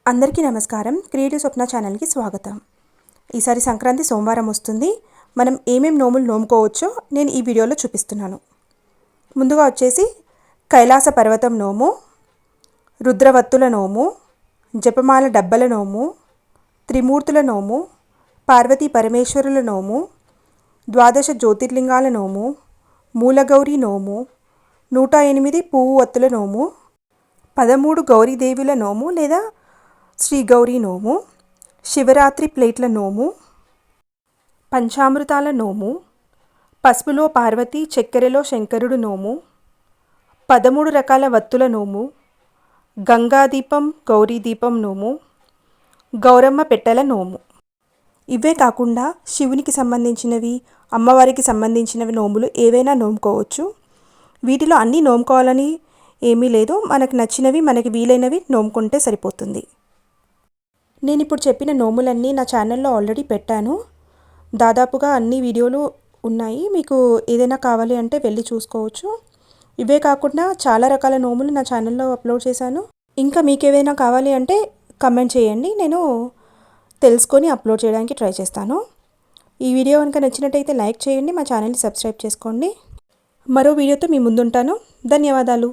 అందరికీ నమస్కారం. క్రియేటివ్ స్వప్న ఛానల్కి స్వాగతం. ఈసారి సంక్రాంతి సోమవారం వస్తుంది. మనం ఏమేం నోములు నోముకోవచ్చో నేను ఈ వీడియోలో చూపిస్తున్నాను. ముందుగా వచ్చేసి కైలాస పర్వతం నోము, రుద్రవత్తుల నోము, జపమాల డబ్బల నోము, త్రిమూర్తుల నోము, పార్వతీ పరమేశ్వరుల నోము, ద్వాదశ జ్యోతిర్లింగాల నోము, మూలగౌరి నోము, 108 పువ్వు ఒత్తుల నోము, 13 గౌరీదేవుల నోము లేదా శ్రీ గౌరీ నోము, శివరాత్రి ప్లేట్ల నోము, పంచామృతాల నోము, పసుపులో పార్వతి చక్కెరలో శంకరుడు నోము, 13 రకాల వత్తుల నోము, గంగాదీపం గౌరీ దీపం నోము, గౌరమ్మ పెట్టెల నోము. ఇవే కాకుండా శివునికి సంబంధించినవి, అమ్మవారికి సంబంధించినవి నోములు ఏవైనా నోముకోవచ్చు. వీటిలో అన్నీ నోముకోవాలని ఏమీ లేదు. మనకు నచ్చినవి, మనకి వీలైనవి నోముకుంటే సరిపోతుంది. నేను ఇప్పుడు చెప్పిన నోములన్నీ నా ఛానల్లో ఆల్రెడీ పెట్టాను. దాదాపుగా అన్ని వీడియోలు ఉన్నాయి. మీకు ఏదైనా కావాలి అంటే వెళ్ళి చూసుకోవచ్చు. ఇవే కాకుండా చాలా రకాల నోములు నా ఛానల్లో అప్లోడ్ చేశాను. ఇంకా మీకు ఏదైనా కావాలి అంటే కమెంట్ చేయండి, నేను తెలుసుకొని అప్లోడ్ చేయడానికి ట్రై చేస్తాను. ఈ వీడియో కనుక నచ్చినట్టయితే లైక్ చేయండి, మా ఛానల్ని సబ్స్క్రైబ్ చేసుకోండి. మరో వీడియోతో మీ ముందుంటాను. ధన్యవాదాలు.